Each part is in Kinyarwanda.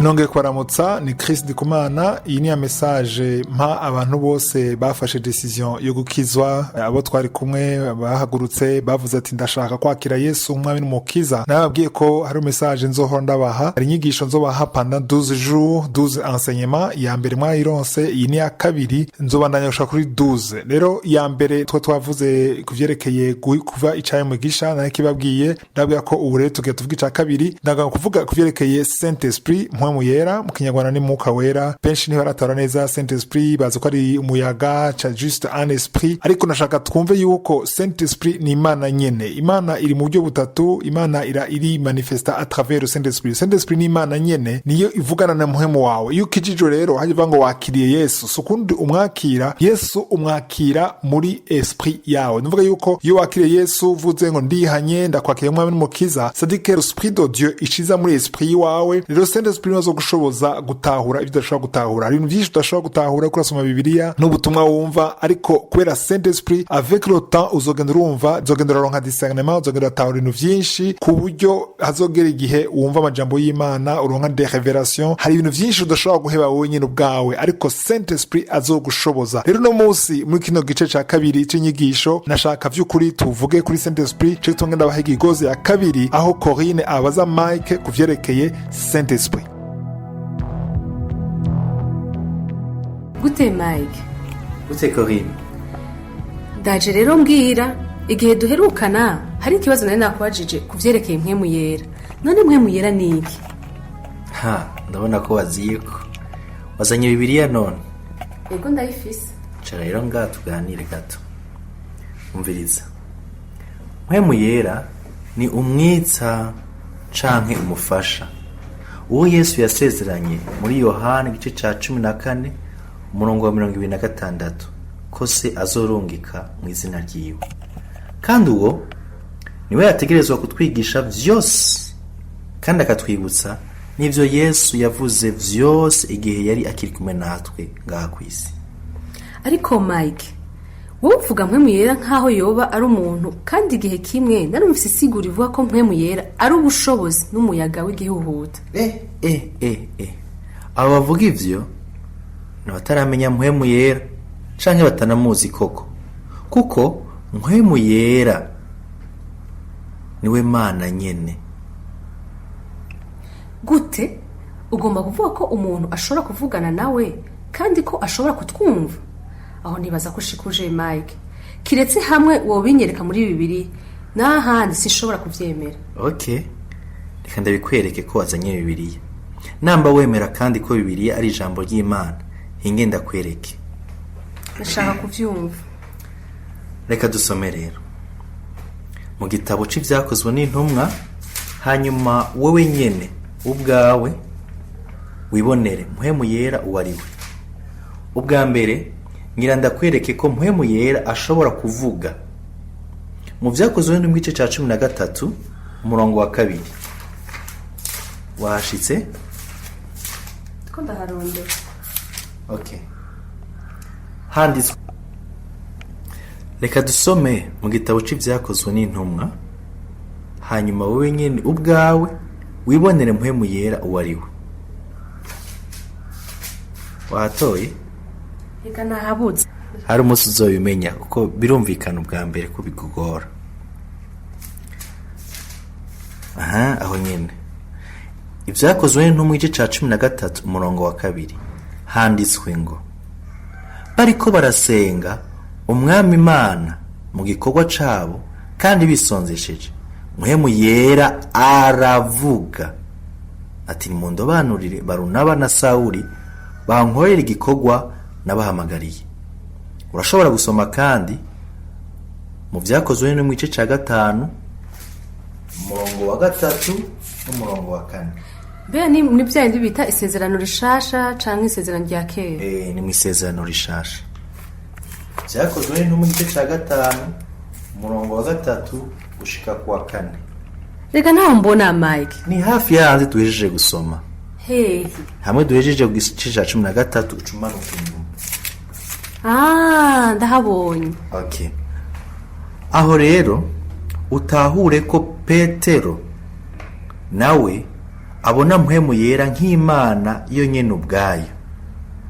Nonge kwaramutsa ni Chris Ndikumana. Iyi ni ya message mpa abantu bose bafashe decision yo gukizwa, abo twari kumwe bahagurutse bavuze ati ndashaka kwakira Yesu umwami n'umukiza. Nababwiye ko hari message nzohora ndabaha, hari inyigisho nzobaha pendant 12 jours, 12 enseignements. Ya mbere mwayironse, iyi ni ya kabiri nzobandanya gushaka kuri 12. Rero ya mbere twavuze kuvyerekeye kuva icaye mugisha, naye kibabwiye ndabwira ko ubu rero tugiye tuvuga ica kabiri, ndaga kuvuga kuvyerekeye Saint Esprit mpwemu yera, mu Kinyarwanda ni mwuka wera. Benshi ntibaratara neza Saint Esprit, bazi ko ari umuyaga ca juste un esprit, ariko nashaka twumve yuko Saint Esprit ni Imana nyene. Imana iri mu buryo butatu, Imana iri manifesta à travers le Saint Esprit. Saint Esprit ni Imana nyene, niyo ivugana na muhemu wawe. Iyo ukijijwe rero haje ngo wakiriye Yesu, sukundi umwakira Yesu, umwakira muri esprit yawe. Nuvuga yuko iyo wakiriye Yesu uvuze ngo ndihanye ndakwakiriye umwami n'umukiza, c'est-à-dire l'esprit de Dieu ishiza muri esprit wawe. Rero Saint Esprit nazo gushoboza gutahura ibyo udashobora gutahura. Hari ibintu byinshi udashobora gutahura kuri asoma Bibiliya n'ubutumwa wumva, ariko kubera Saint Esprit avec le temps uzogenda urumva, uzogenda uronka discernement, uzogenda utahura ibintu byinshi ku buryo hazogera igihe wumva amajambo y'Imana, uronka des révélations. Hari ibintu byinshi udashobora guheba wowe nyine ubwawe, ariko Saint Esprit azogushoboza. Rero no munsi muri kino gice ca kabiri c'inyigisho nashaka vy'ukuri tuvuge kuri Saint Esprit, cyo tongenda abahiga igoze ya kabiri aho Corinne abaza Mike kuvyerekeye Saint Esprit. Gute Mike? Gute Corinne? Ndaje rero mbwira, igihe duherukana hari ikibazo nari nakubajije kuvyerekeye mpwemu yera. None mpwemu yera ni iki? Ndabona ko waziyeko. Wazanye Bibiliya none? Ego ndayifise. Cara rero ngaha tuganire gato. Umviriza. Mpwemu yera ni umwitsa canke umufasha. Uwo Yesu yasezeranye muri Yohana igice ca 14 umurongo wa 26 ko se azorungika mu izina ryiwe. Kandi uwo niwe yategerezwa kutwigisha vyose kandi akatwibutsa n'ivyo Yesu yavuze vyose igihe yari akiri kumwe natwe ngaha kw'isi. Ariko Mike, wowe uvuga mpwemu yera nkaho yoba ari umuntu, kandi igihe kimwe narumvise isigura ivuga ko mpwemu yera ari ubushobozi n'umuyaga w'igihuhuta. Abo bavuga ivyo n'abataramenya mpwemu yera canke batanamuzi koko, kuko mpwemu yera niwe Mana nyene. Gute? Ugomba kuvuga ko umuntu ashobora kuvugana nawe kandi ko ashobora kutwumva? Aho nibaza ko ushikuje Mike. Kiretse hamwe wobinyereka muri Bibiliya, n'ahandi sinshobora kuvyemera. Okay, reka ndabikwereke ko wazanye Bibiliya. Namba wemera kandi ko Bibiliya ari ijambo ry'Imana, hinge ndakwereke. Nashaka kuvyumva. Reka dusome rero mu gitabo c'ivyakozwe n'intumwa, hanyuma wowe nyene ubwawe wibonere mpwemu yera uwariwe. Ubwa mbere ngira ndakwereke ko mpwemu yera ashobora kuvuga. Mu vyakozwe no mu gice ca 13 umurongo wa 2. Washitse? Ko ndaharonde. Okay. Handitswe. Reka dusome mu gitabo c'ivyakozwe n'intumwa, hanyuma wowe nyene ubwawe wibonere mpwemu yera uwariwe. Watoye? Reka nahabutse. Hari umunsi uzobimenya kuko birumvikana ubwa mbere ko bikugora. Aho nyene. Ivyakozwe n'intumwa igice ca 13 umurongo wa 2. Handitswe ngo bariko barasenga umwami Imana mu gikorwa cabo kandi bisonzesheje, mpwemu yera aravuga ati nimundobanurire Barunaba na Sawuli bankorera igikorwa nabahamagariye. Urashobora gusoma kandi mu vyakozwe no mu gice ca 5 umurongo wa 3 n'umurongo wa 4. Bea ni byandi bita isezerano rishasha canke isezerano rya kera? Ni mu isezerano rishasha. Vyakozwe no mu gice ca 5 umurongo wa 3 gushika ku wa 4. Reka naho mbona Mike. Ni hafi yanze duhejeje gusoma. Hamwe duhejeje ku gice ca 13 ucumanuka inyuma. Ndahabonye. Okay. Aho rero utahure ko Petero nawe abona mpwemu yera nk'Imana yo nyene ubwayo,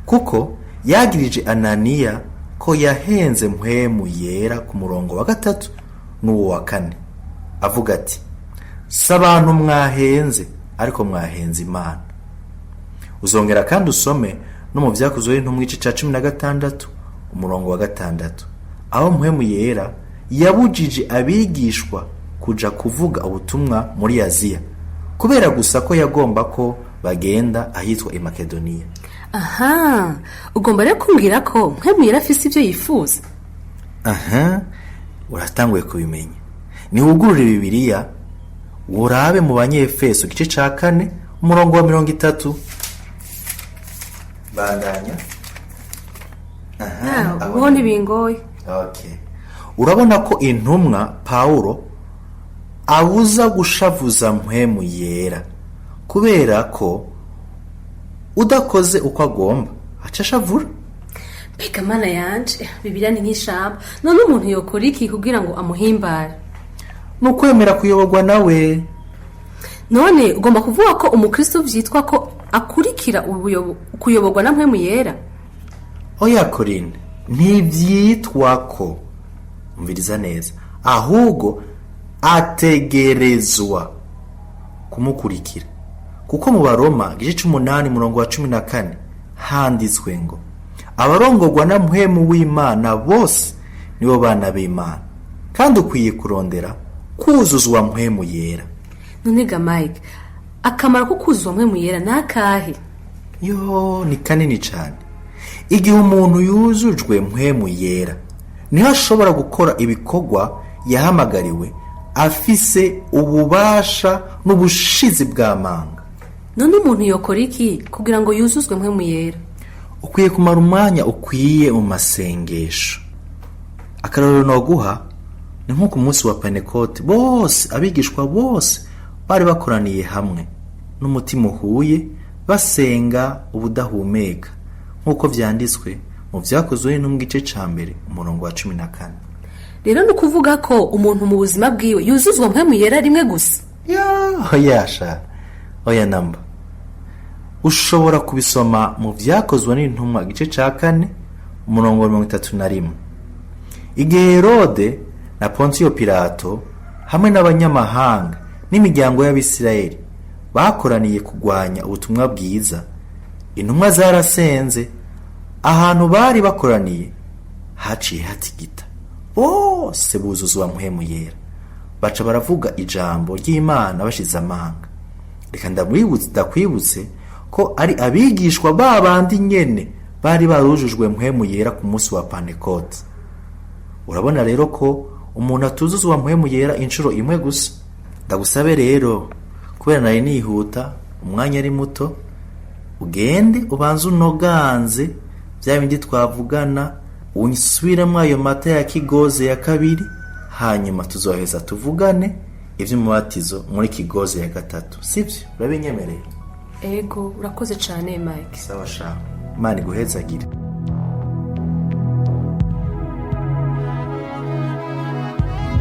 kuko yagirije Ananiya ko yahenze mpwemu yera ku murongo wa 3 n'uwo wa 4 avuga ati, si abantu mwahenze ariko mwahenze Imana. Uzongera kandi usome no mu Vyakozwe n'Intumwa igice ca 16 umurongo wa 6, aho mpwemu yera yabujije abigishwa kuja kuvuga ubutumwa muri Aziya kubera gusa ko yagomba ko bagenda ahitwa i Makedoniya. Aha, ugomba rero kumbwira ko mpwemu yera afise ivyo yifuza. Aha, uratanguye kubimenya. Nihugurure Bibiliya urabe mu Banyefeso igice ca 4 umurongo wa 30. Bandanya. Aha, ubu ntibingoye. Okay. Urabona ko intumwa Paulo abuza gushavuza mpwemu yera kubera ko udakoze uko agomba acashavura. Mbega mana yanje, Bibiliya ni nk'ishamba. None umuntu yokora iki kugira ngo amuhimbare? Nukwemera kuyoborwa nawe. None ugomba kuvuga ko umukristo vyitwa ko akurikira kuyoborwa na mpwemu yera? Oya Corinne, ntivyitwa ko, umviriza neza, ahubwo ategerezwa kumukurikira. Kuko mu Baroma igice 8 umurongo wa 14 handitswe ngo, abarongorwa na mpwemu w'Imana bose nibo bana b'Imana, kandi ukwiye kurondera kuzuzwa mpwemu yera. None ga Mike, akamaro ko kuzuzwa mpwemu yera nakahe? Yo, ni kanini cyane. Igihe umuntu yuzujwe mpwemu yera, niho ashobora gukora ibikorwa yahamagariwe afise ububasha n'ubushizi bw'amanga. None umuntu yokora iki kugira ngo yuzuzwe mpwemu yera? Ukwiye kumara umwanya ukwiye mu masengesho. Akarorero noguha ni nko ku munsi wa Pentecote, bose abigishwa bose bari bakoraniye hamwe n'umutima uhuye basenga ubudahumeka, nkuko vyanditswe mu Vyakozwe n'Intumwa igice ca 1 umurongo wa 14. Rero no kuvuga ko umuntu mu buzima bwiwe yuzuzwa mpwemu yera rimwe gusa? Yasha oya namba. Ushobora kubisoma mu Vyakozwe n'Intumwa igice ca 4 umurongo wa 31. Igihe Herode na Pontiyo Pilato hamwe n'abanyamahanga n'imiryango y'Abisirayeli bakoraniye kugwanya ubutumwa bwiza, intumwa zarasenze. Ahantu bari bakoraniye haciye hatigita, bose buzuzwa mpwemu yera, baca baravuga ijambo ry'Imana bashize amanga. Reka ndakwibutse ko ari abigishwa babandi nyene bari barujujwe mpwemu yera ku munsi wa Pentecote. Urabona rero ko umuntu atuzuzwa mpwemu yera inshuro imwe gusa. Ndagusabe rero, kubera nari nihuta, umwanya ari muto, ugende ubanze unoganze bya bindi twavugana, unyisubiremo ayo mata ya Kigoze ya 2, hanyuma tuzoheza tuvugane ivy'umubatizo muri Kigoze ya 3. Sivyo? Urabinyemereye? Ego, urakoze cyane Mike. Sawa sha. Imana iguhezagire.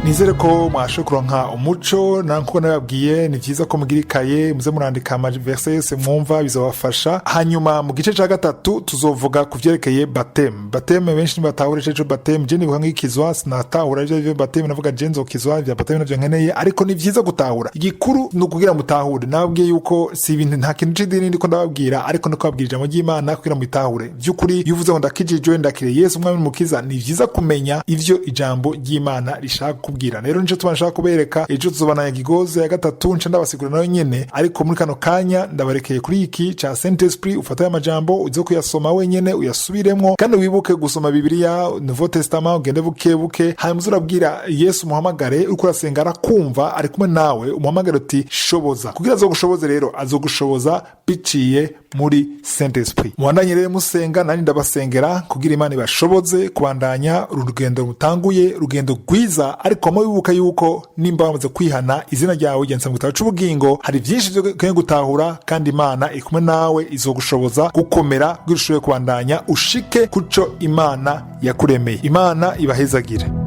Nizere ko mwashe kuronka umuco, nanko nababwiye ni byiza ko mugirikaye muze murandika amaverse yose mwumva bizabafasha. Hanyuma mu gice ca 3 tuzovuga kuvyerekeye bateme benshi nibatahureje ejo bateme je nibuka nk'ikizwa sinatahura ivyo bateme navuga jenzo kizwa vya bateme navyo nkeneye, ariko ni byiza gutahura. Igikuru no kugira mutahure, nababwiye yuko si ibintu nta kintu c'idini ndiko ndababwira, ariko no kwabwira ijambo ry'Imana kugira mutahure. Byukuri yuvuze ngo ndakijijwe ndakire Yesu umwami mukiza, ni byiza kumenya ivyo ijambo ry'Imana rishaka. Rero nico tubashaka kubereka ejo tuzobana ya Kigoze ya 3 nca ndabasigura nayo nyene, ariko muri kano kanya ndabarekeye kuri iki ca Saint Esprit. Ufataye amajambo uze kuyasoma wenyene uyasubiremwo, kandi wibuke gusoma Bibiliya Nouveau Testament, ugende buke hanyuma urabwira Yesu muhamagare uko urasenga arakumva, ari kumwe nawe, umuhamagare uti shoboza, kugira azogushoboze. Rero azogushoboza biciye muri Saint Esprit. Muandanye rero musenga, nani ndabasengera kugira Imana ibashoboze kubandanya urugendo mutanguye, rugendo rwiza. Ariko wibuka yuko nimba wamaze kwihana izina ryawe genza mu gitabo c'ubugingo, hari byinshi byo kwenye gutahura, kandi Imana ikumwe nawe izogushoboza gukomera, gushoboye kubandanya ushike kuco Imana yakuremeye. Imana ibahezagire.